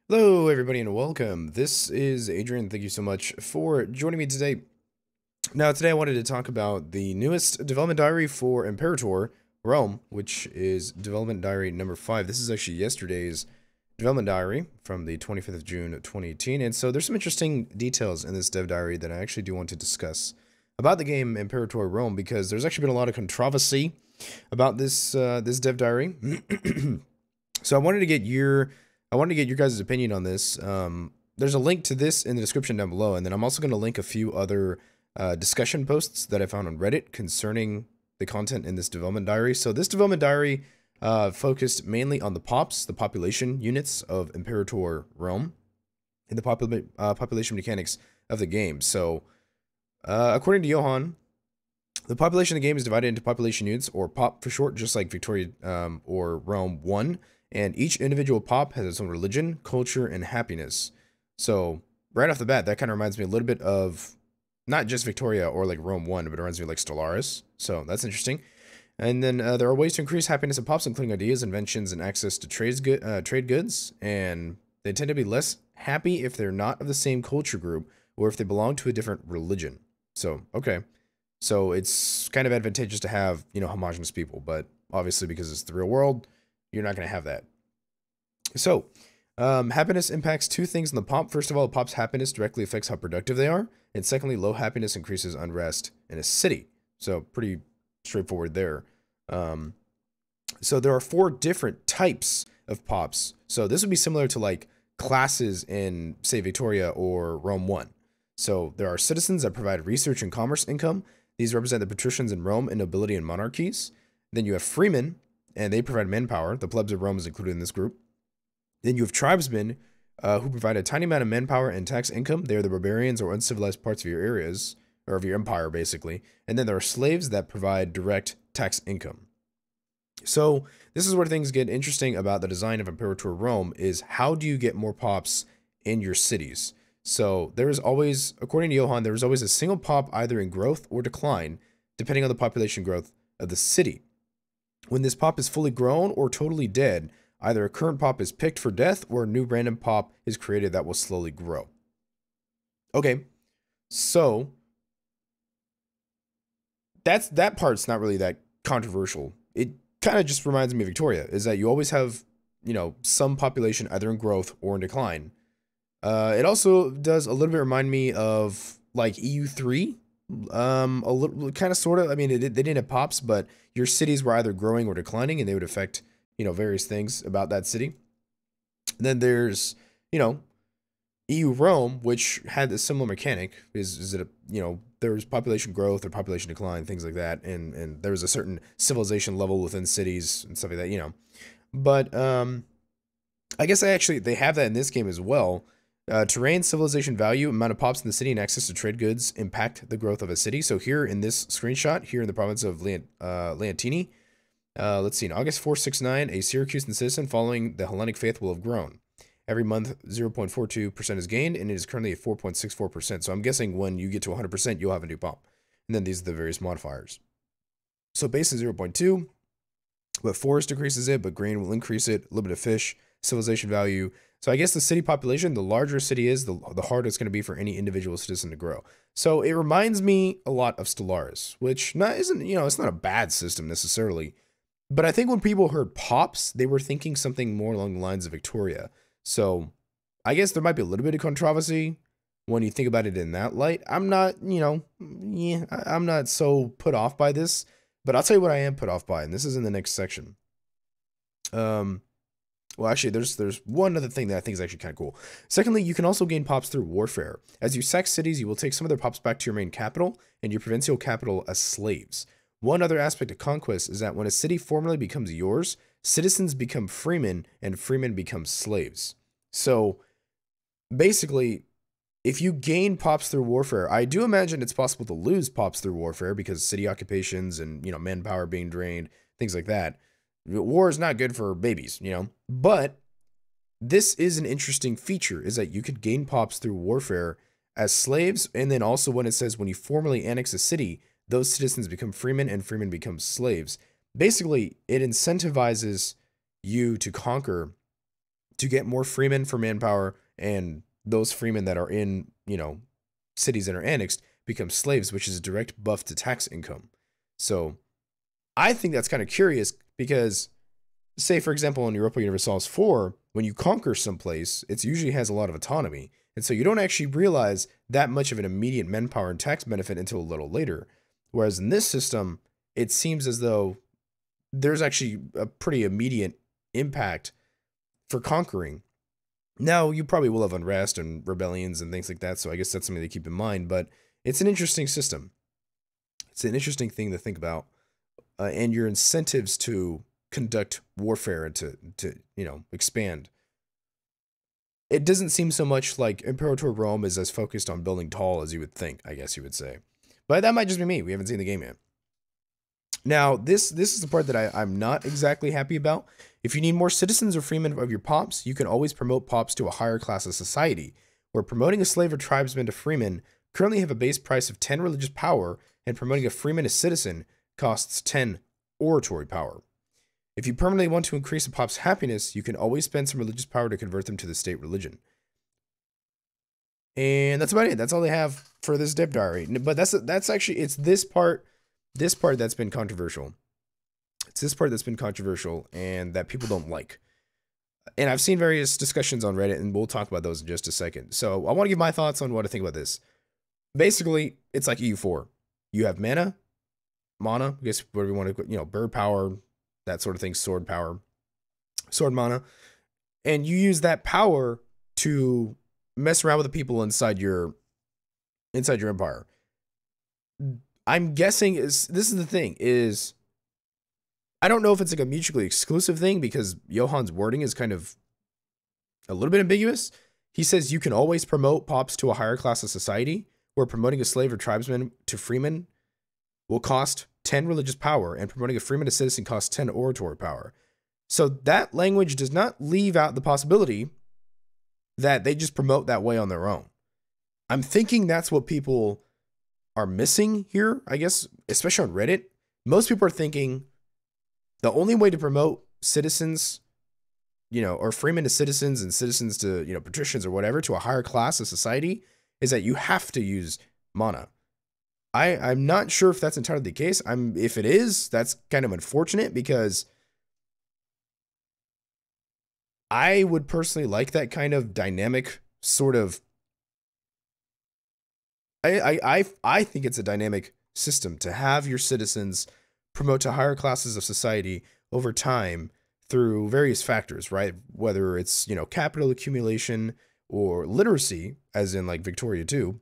Hello, everybody, and welcome. This is Adrian. Thank you so much for joining me today. Now, today I wanted to talk about the newest development diary for Imperator Rome, which is development diary number 5. This is actually yesterday's development diary from the 25th of June, 2018. And so there's some interesting details in this dev diary that I actually do want to discuss about the game Imperator Rome, because there's actually been a lot of controversy about this this dev diary. So I wanted to get your guys' opinion on this. There's a link to this in the description down below, and then I'm also going to link a few other discussion posts that I found on Reddit concerning the content in this development diary. So this development diary focused mainly on the population units of Imperator Rome, and the population mechanics of the game. So according to Johan, the population of the game is divided into population units, or pop for short, just like Victoria or Rome 1. And each individual pop has its own religion, culture, and happiness. So right off the bat, that kind of reminds me a little bit of not just Victoria or like Rome 1, but it reminds me of like Stellaris. So that's interesting. And then there are ways to increase happiness of pops, including ideas, inventions, and access to trade goods. And they tend to be less happy if they're not of the same culture group or if they belong to a different religion. So, okay. So it's kind of advantageous to have, homogenous people. But obviously, because it's the real world, you're not going to have that. So, happiness impacts two things in the pop. First of all, a pop's happiness directly affects how productive they are. And secondly, low happiness increases unrest in a city. So, pretty straightforward there. So, there are 4 different types of pops. So, this would be similar to like classes in, say, Victoria or Rome 1. So, there are citizens that provide research and commerce income. These represent the patricians in Rome and nobility and monarchies. Then you have freemen, and they provide manpower. The plebs of Rome is included in this group. Then you have tribesmen, who provide a tiny amount of manpower and tax income. They are the barbarians or uncivilized parts of your areas, or of your empire, basically. And then there are slaves that provide direct tax income. So this is where things get interesting about the design of Imperator Rome, is how do you get more pops in your cities? So there is always, according to Johan, there is always a single pop either in growth or decline, depending on the population growth of the city. When this pop is fully grown or totally dead, either a current pop is picked for death or a new random pop is created that will slowly grow. Okay, so that part's not really that controversial. It kind of just reminds me of Victoria, is that you always have, some population either in growth or in decline. It also does a little bit remind me of like EU3. A little, kind of, sort of. I mean, they didn't have pops, but your cities were either growing or declining, and they would affect, various things about that city. And then there's, EU Rome, which had a similar mechanic. Is it there's population growth or population decline, things like that, and there was a certain civilization level within cities and stuff like that, But I guess they have that in this game as well. Terrain, civilization value, amount of pops in the city, and access to trade goods impact the growth of a city. So here in this screenshot, here in the province of Leontini, let's see, in August 469, a Syracusan citizen following the Hellenic faith will have grown. Every month, 0.42% is gained, and it is currently at 4.64%. So I'm guessing when you get to 100%, you'll have a new pop. And then these are the various modifiers. So base is 0.2, but forest decreases it, but grain will increase it, a little bit of fish, civilization value. So I guess the city population, the larger a city is, the harder it's going to be for any individual citizen to grow. So it reminds me a lot of Stellaris, which isn't, it's not a bad system necessarily. But I think when people heard pops, they were thinking something more along the lines of Victoria. So I guess there might be a little bit of controversy when you think about it in that light. I'm not, I'm not so put off by this, but I'll tell you what I am put off by, and this is in the next section. Well, actually, there's one other thing that I think is actually kind of cool. Secondly, you can also gain pops through warfare. As you sack cities, you will take some of their pops back to your main capital and your provincial capital as slaves. One other aspect of conquest is that when a city formally becomes yours, citizens become freemen and freemen become slaves. So basically, if you gain pops through warfare, I do imagine it's possible to lose pops through warfare because city occupations and, manpower being drained, things like that. War is not good for babies, but this is an interesting feature, is that you could gain pops through warfare as slaves. And then also when it says when you formally annex a city, those citizens become freemen and freemen become slaves. Basically, it incentivizes you to conquer to get more freemen for manpower, and those freemen that are in, you know, cities that are annexed become slaves, which is a direct buff to tax income. So I think that's kind of curious because, say, for example, in Europa Universalis IV, when you conquer someplace, it usually has a lot of autonomy. And so you don't actually realize that much of an immediate manpower and tax benefit until a little later. Whereas in this system, it seems as though there's actually a pretty immediate impact for conquering. Now, you probably will have unrest and rebellions and things like that, so I guess that's something to keep in mind, but it's an interesting system. It's an interesting thing to think about. And your incentives to conduct warfare and to you know, expand. It doesn't seem so much like Imperator Rome is as focused on building tall as you would think, I guess you would say. But that might just be me. We haven't seen the game yet. Now, this is the part that I'm not exactly happy about. If you need more citizens or freemen of your pops, you can always promote pops to a higher class of society, where promoting a slave or tribesman to freeman currently have a base price of 10 religious power, and promoting a freeman to citizen costs 10 oratory power. If you permanently want to increase a pop's happiness, you can always spend some religious power to convert them to the state religion. And that's about it. That's all they have for this dev diary. But that's actually, it's this part that's been controversial. It's this part that's been controversial and that people don't like. And I've seen various discussions on Reddit, and we'll talk about those in just a second. So I want to give my thoughts on what I think about this. Basically, it's like EU4. You have mana, I guess whatever you want to, you know, bird power, that sort of thing, sword power, sword mana, and you use that power to mess around with the people inside your empire. I'm guessing this is the thing, is I don't know if it's like a mutually exclusive thing, because Johan's wording is kind of a little bit ambiguous. He says you can always promote pops to a higher class of society, where promoting a slave or tribesman to freeman will cost 10 religious power, and promoting a freeman to citizen costs 10 oratory power. So that language does not leave out the possibility that they just promote that way on their own. I'm thinking that's what people are missing here, I guess, especially on Reddit. Most people are thinking the only way to promote citizens, you know, or freemen to citizens and citizens to, you know, patricians or whatever, to a higher class of society is that you have to use mana. I'm not sure if that's entirely the case. If it is, that's kind of unfortunate, because I would personally like that kind of dynamic sort of. I think it's a dynamic system to have your citizens promote to higher classes of society over time through various factors, right? Whether it's, you know, capital accumulation or literacy, as in like Victoria 2.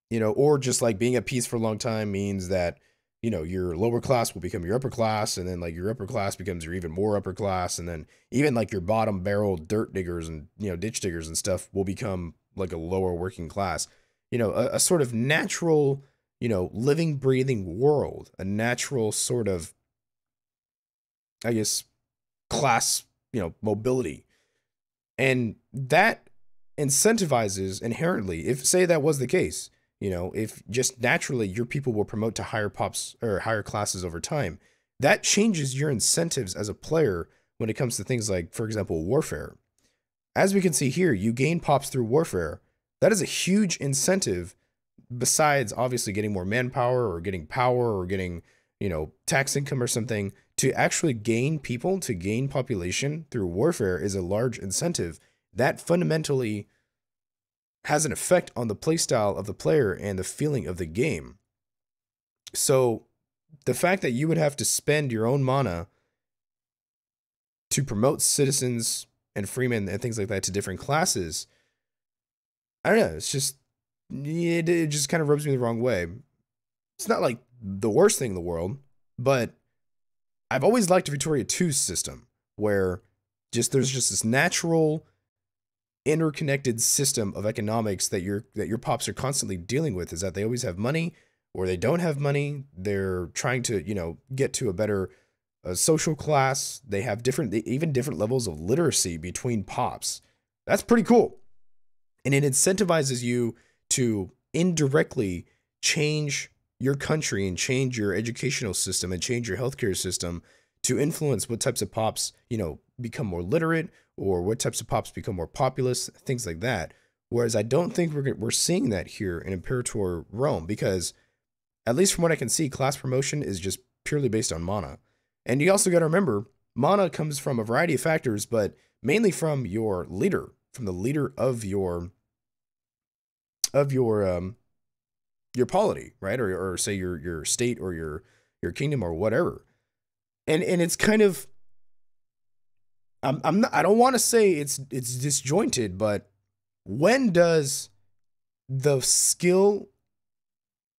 You know, or just like being at peace for a long time means that, you know, your lower class will become your upper class, and then like your upper class becomes your even more upper class, and then even like your bottom barrel dirt diggers and, you know, ditch diggers and stuff will become like a lower working class. You know, a sort of natural, you know, living, breathing world, a natural sort of, I guess, class, you know, mobility. And that incentivizes inherently, if say that was the case, you know, if just naturally your people will promote to higher pops or higher classes over time, that changes your incentives as a player when it comes to things like, for example, warfare. As we can see here, you gain pops through warfare. That is a huge incentive, besides obviously getting more manpower or getting power or getting, you know, tax income or something. To actually gain people, to gain population through warfare is a large incentive that fundamentally has an effect on the playstyle of the player and the feeling of the game. So the fact that you would have to spend your own mana to promote citizens and freemen and things like that to different classes, I don't know, it's just, it just kind of rubs me the wrong way. It's not like the worst thing in the world, but I've always liked Victoria 2's system, where there's just this natural interconnected system of economics that your pops are constantly dealing with. Is that they always have money, or they don't have money. They're trying to, you know, get to a better social class. They have even different levels of literacy between pops. That's pretty cool. And it incentivizes you to indirectly change your country and change your educational system and change your healthcare system to influence what types of pops, you know, become more literate, or what types of pops become more populous, things like that. Whereas I don't think we're seeing that here in Imperator Rome, because at least from what I can see, class promotion is just purely based on mana. And you also got to remember, mana comes from a variety of factors, but mainly from your leader, from the leader of your polity, right? Or say your state or your kingdom or whatever. And it's kind of, I don't want to say it's disjointed, but when does the skill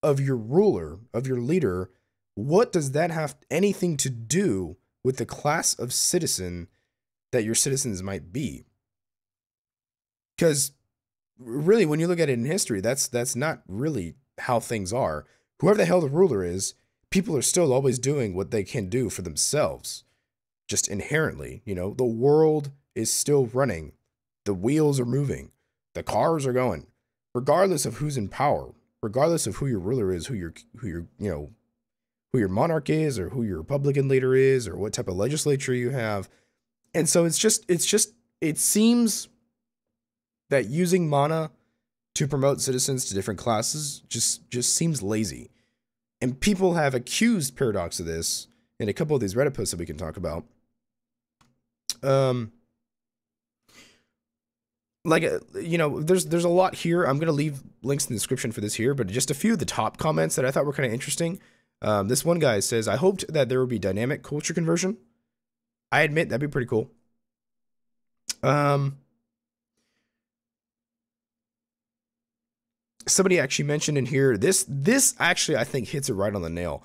of your ruler, of your leader, what does that have anything to do with the class of citizen that your citizens might be? Because really, when you look at it in history, that's not really how things are. Whoever the hell the ruler is, people are still always doing what they can do for themselves. Just inherently, you know, the world is still running. The wheels are moving. The cars are going. Regardless of who's in power, regardless of who your ruler is, who your monarch is, or who your Republican leader is, or what type of legislature you have. And so it seems that using mana to promote citizens to different classes just seems lazy. And people have accused Paradox of this in a couple of these Reddit posts that we can talk about. There's a lot here. I'm going to leave links in the description for this here, but just a few of the top comments that I thought were kind of interesting. This one guy says, I hoped that there would be dynamic culture conversion. I admit that'd be pretty cool. Somebody actually mentioned in here, this actually I think hits it right on the nail.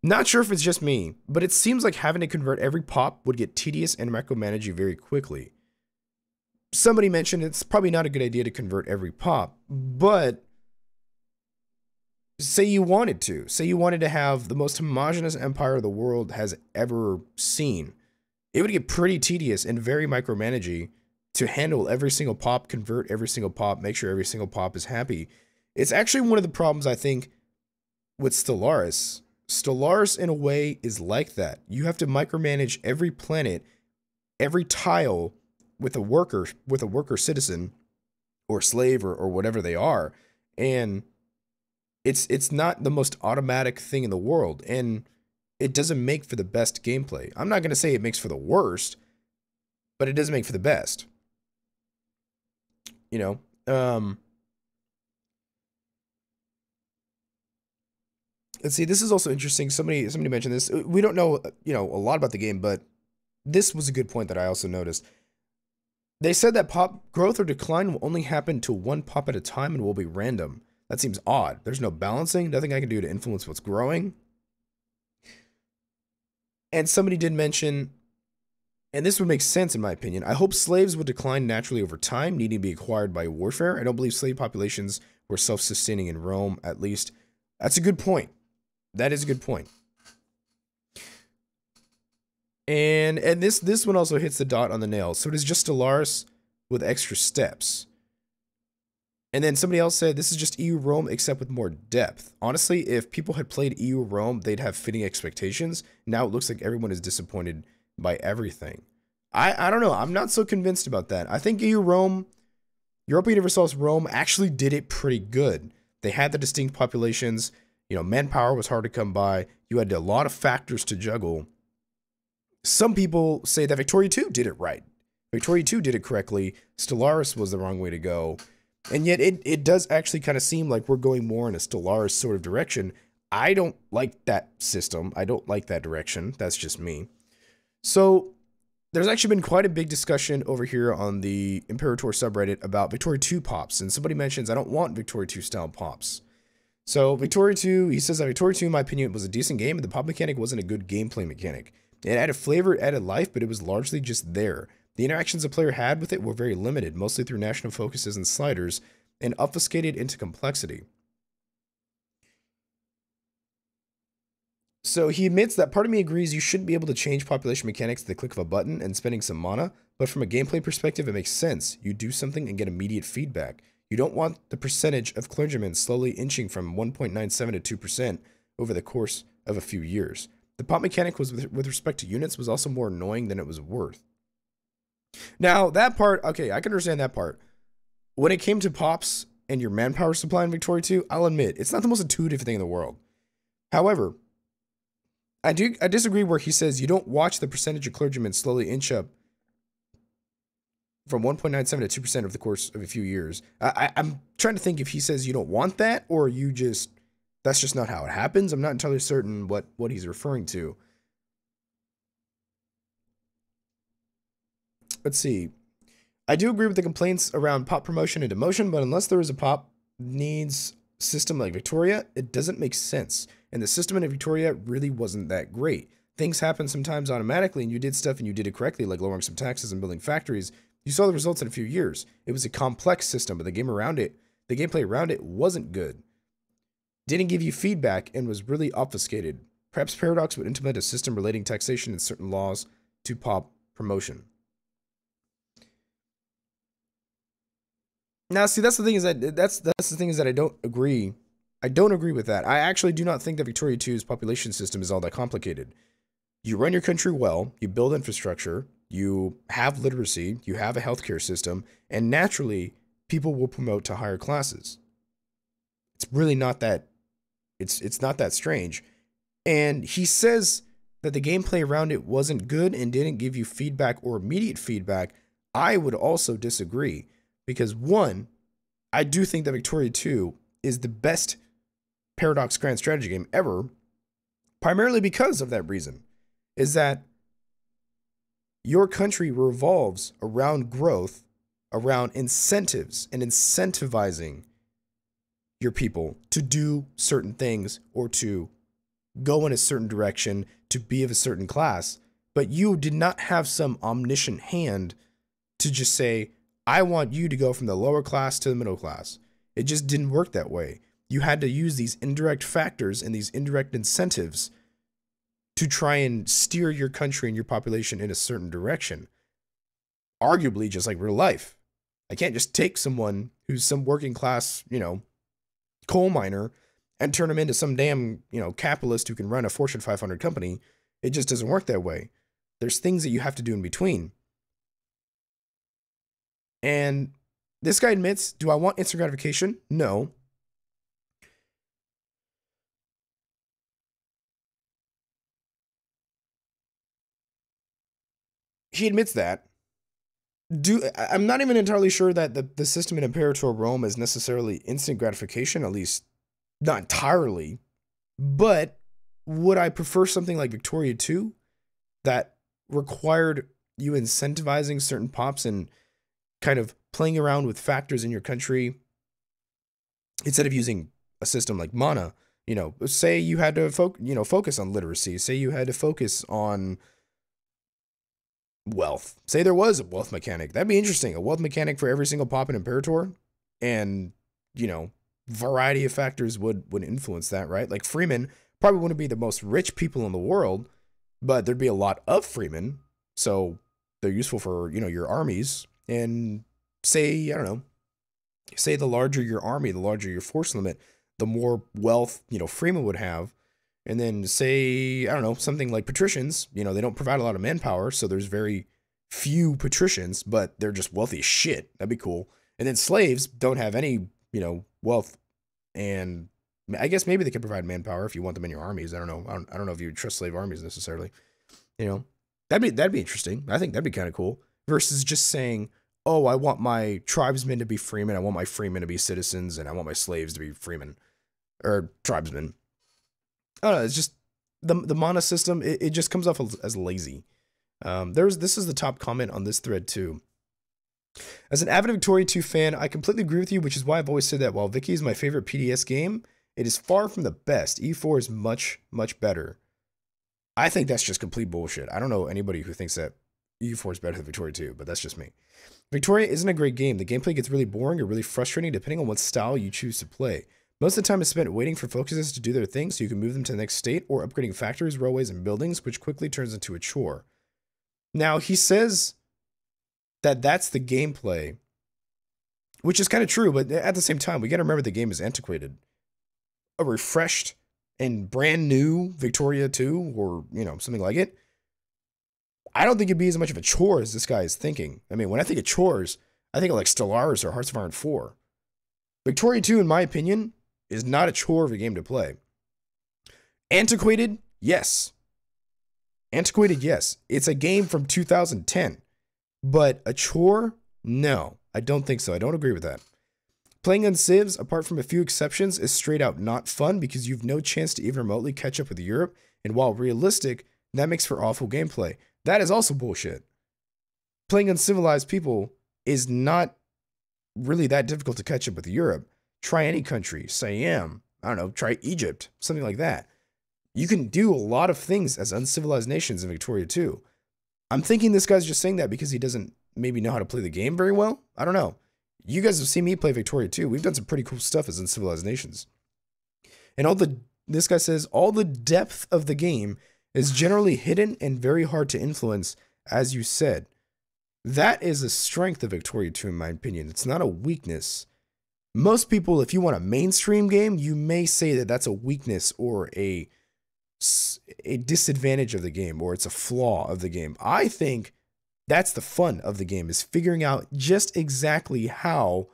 Not sure if it's just me, but it seems like having to convert every pop would get tedious and micromanage you very quickly. Somebody mentioned it's probably not a good idea to convert every pop, but say you wanted to. Say you wanted to have the most homogenous empire the world has ever seen. It would get pretty tedious and very micromanagey to handle every single pop, convert every single pop, make sure every single pop is happy. It's actually one of the problems, I think, with Stellaris. Stellaris, in a way, is like that. You have to micromanage every planet, every tile with a worker citizen or slave or whatever they are. And it's not the most automatic thing in the world. And it doesn't make for the best gameplay. I'm not going to say it makes for the worst, but it doesn't make for the best. You know, let's see, this is also interesting. Somebody mentioned this. We don't know, a lot about the game, but this was a good point that I also noticed. They said that pop growth or decline will only happen to one pop at a time and will be random. That seems odd. There's no balancing, nothing I can do to influence what's growing. And somebody did mention, and this would make sense in my opinion, I hope slaves would decline naturally over time, needing to be acquired by warfare. I don't believe slave populations were self-sustaining in Rome, at least. That's a good point. That is a good point. And this one also hits the dot on the nail. So it is just Stellaris with extra steps. And then somebody else said, this is just EU Rome except with more depth. Honestly, if people had played EU Rome, they'd have fitting expectations. Now it looks like everyone is disappointed by everything. I don't know. I'm not so convinced about that. I think EU Rome, Europa Universalis Rome actually did it pretty good. They had the distinct populations. Manpower was hard to come by. You had a lot of factors to juggle. Some people say that Victoria 2 did it right. Victoria 2 did it correctly. Stellaris was the wrong way to go. And yet it does actually kind of seem like we're going more in a Stellaris sort of direction. I don't like that system. I don't like that direction. That's just me. So there's actually been quite a big discussion over here on the Imperator subreddit about Victoria 2 pops. And somebody mentions, I don't want Victoria 2 style pops. So Victoria 2, he says that Victoria 2, in my opinion, was a decent game, and the pop mechanic wasn't a good gameplay mechanic. It added flavor, it added life, but it was largely just there. The interactions a player had with it were very limited, mostly through national focuses and sliders, and obfuscated into complexity. So he admits that part of me agrees you shouldn't be able to change population mechanics at the click of a button and spending some mana, but from a gameplay perspective, it makes sense. You do something and get immediate feedback. You don't want the percentage of clergymen slowly inching from 1.97 to 2% over the course of a few years. The pop mechanic was with respect to units was also more annoying than it was worth. Now, that part, okay, I can understand that part. When it came to pops and your manpower supply in Victoria 2, I'll admit, it's not the most intuitive thing in the world. However, I disagree where he says you don't watch the percentage of clergymen slowly inch up from 1.97 to 2% over the course of a few years. I'm trying to think if he says you don't want that, or you just, that's just not how it happens. I'm not entirely certain what he's referring to. Let's see. I do agree with the complaints around pop promotion and demotion, but unless there is a pop needs system like Victoria, it doesn't make sense. And the system in Victoria really wasn't that great. Things happen sometimes automatically, and you did stuff and you did it correctly, like lowering some taxes and building factories. You saw the results in a few years. It was a complex system, but the gameplay around it wasn't good. Didn't give you feedback and was really obfuscated. Perhaps Paradox would implement a system relating taxation and certain laws to pop promotion. Now, see, that's the thing is that that's the thing is that I don't agree. I don't agree with that. I actually do not think that Victoria 2's population system is all that complicated. You run your country well, you build infrastructure, you have literacy, you have a healthcare system, and naturally, people will promote to higher classes. It's really not that, it's not that strange. And he says that the gameplay around it wasn't good and didn't give you feedback or immediate feedback. I would also disagree. Because one, I do think that Victoria 2 is the best Paradox Grand Strategy game ever, primarily because of that reason, is that your country revolves around growth, around incentives, and incentivizing your people to do certain things or to go in a certain direction, to be of a certain class, but you did not have some omniscient hand to just say, I want you to go from the lower class to the middle class. It just didn't work that way. You had to use these indirect factors and these indirect incentives to try and steer your country and your population in a certain direction. Arguably, just like real life. I can't just take someone who's some working class, coal miner and turn them into some damn, capitalist who can run a Fortune 500 company. It just doesn't work that way. There's things that you have to do in between. And this guy admits, do I want instant gratification? No. He admits that. I'm not even entirely sure that the system in Imperator Rome is necessarily instant gratification, at least not entirely. But would I prefer something like Victoria 2 that required you incentivizing certain pops and kind of playing around with factors in your country instead of using a system like Mana? Say you had to focus on literacy. Say you had to focus on wealth. Say there was a wealth mechanic. That'd be interesting. A wealth mechanic for every single pop in Imperator. And, variety of factors would influence that, right? Like freemen probably wouldn't be the most rich people in the world, but there'd be a lot of freemen. So they're useful for, your armies. And say, I don't know, say the larger your army, the larger your force limit, the more wealth, freemen would have. And then say, I don't know, something like patricians, they don't provide a lot of manpower, so there's very few patricians, but they're just wealthy as shit. That'd be cool. And then slaves don't have any, wealth, and I guess maybe they could provide manpower if you want them in your armies. I don't know. I don't know if you would trust slave armies necessarily. That'd be interesting. I think that'd be kind of cool. Versus just saying, oh, I want my tribesmen to be freemen, I want my freemen to be citizens, and I want my slaves to be freemen or tribesmen. I don't know, it's just the mana system, it just comes off as lazy. This is the top comment on this thread too. As an avid Victoria 2 fan, I completely agree with you, which is why I've always said that while Vicky is my favorite PDS game, it is far from the best. E4 is much, much better. I think that's just complete bullshit. I don't know anybody who thinks that E4 is better than Victoria 2, but that's just me. Victoria isn't a great game. The gameplay gets really boring or really frustrating depending on what style you choose to play. Most of the time is spent waiting for focuses to do their thing so you can move them to the next state, or upgrading factories, railways, and buildings, which quickly turns into a chore. Now, he says that that's the gameplay, which is kind of true, but at the same time, we got to remember the game is antiquated. A refreshed and brand new Victoria 2, or, something like it, I don't think it'd be as much of a chore as this guy is thinking. I mean, when I think of chores, I think of like Stellaris or Hearts of Iron 4. Victoria 2, in my opinion, is not a chore of a game to play. Antiquated? Yes. Antiquated, yes. It's a game from 2010. But a chore? No. I don't think so. I don't agree with that. Playing on civs, apart from a few exceptions, is straight out not fun because you've no chance to even remotely catch up with Europe, and while realistic, that makes for awful gameplay. That is also bullshit. Playing uncivilized people is not really that difficult to catch up with Europe. Try any country, Siam, I don't know, try Egypt, something like that. You can do a lot of things as uncivilized nations in Victoria 2. I'm thinking this guy's just saying that because he doesn't maybe know how to play the game very well. I don't know. You guys have seen me play Victoria 2. We've done some pretty cool stuff as uncivilized nations. And this guy says, all the depth of the game is generally hidden and very hard to influence, as you said. That is a strength of Victoria 2, in my opinion. It's not a weakness. Most people, if you want a mainstream game, you may say that that's a weakness or a disadvantage of the game, or it's a flaw of the game. I think that's the fun of the game, is figuring out just exactly how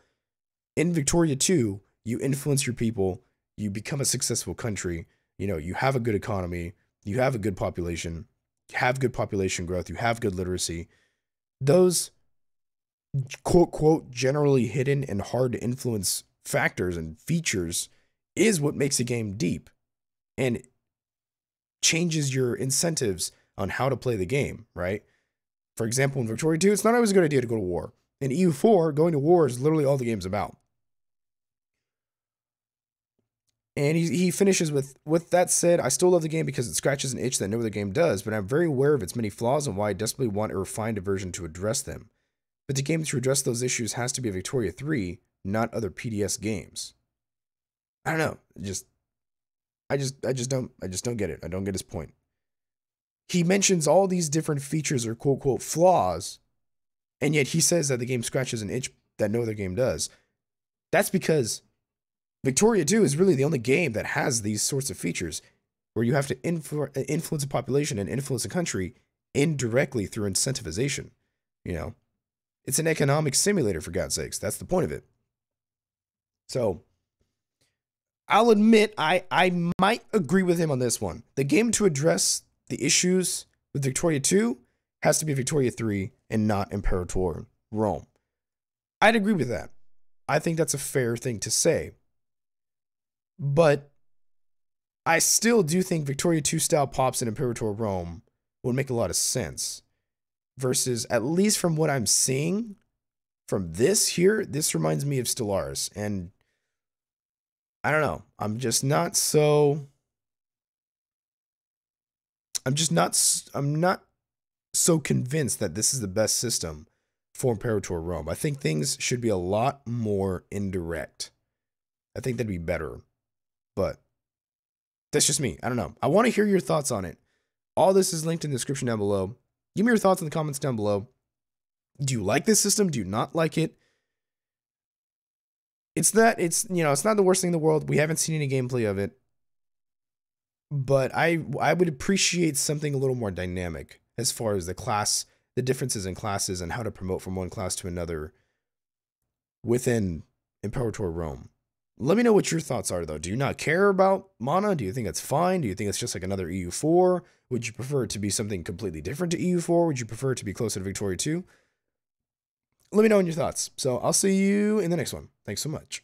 in Victoria 2 you influence your people, you become a successful country, you know, you have a good economy, you have a good population, you have good population growth, you have good literacy. Those quote, quote, generally hidden and hard to influence factors and features is what makes a game deep and changes your incentives on how to play the game, right? For example, in Victoria 2, it's not always a good idea to go to war. In EU4, going to war is literally all the game's about. And he finishes with that said, I still love the game because it scratches an itch that no other game does, but I'm very aware of its many flaws and why I desperately want a refined version to address them. But the game to address those issues has to be Victoria 3, not other PDS games. I don't know. I just don't get it. I don't get his point. He mentions all these different features or quote, quote, flaws, and yet he says that the game scratches an itch that no other game does. That's because Victoria 2 is really the only game that has these sorts of features where you have to influence a population and influence a country indirectly through incentivization. You know, it's an economic simulator, for God's sakes. That's the point of it. So I'll admit I might agree with him on this one. The game to address the issues with Victoria 2 has to be Victoria 3 and not Imperator Rome. I'd agree with that. I think that's a fair thing to say. But I still do think Victoria 2 style pops in Imperator Rome would make a lot of sense. Versus, at least from what I'm seeing from this here, this reminds me of Stellaris. And I don't know. I'm not so convinced that this is the best system for Imperator Rome. I think things should be a lot more indirect. I think that'd be better. But that's just me. I don't know. I want to hear your thoughts on it. All this is linked in the description down below. Give me your thoughts in the comments down below. Do you like this system? Do you not like it? It's not the worst thing in the world. We haven't seen any gameplay of it. But I would appreciate something a little more dynamic as far as the differences in classes and how to promote from one class to another within Imperator Rome. Let me know what your thoughts are, though. Do you not care about mana? Do you think it's fine? Do you think it's just like another EU4? Would you prefer it to be something completely different to EU4? Would you prefer it to be closer to Victoria 2? Let me know in your thoughts. So I'll see you in the next one. Thanks so much.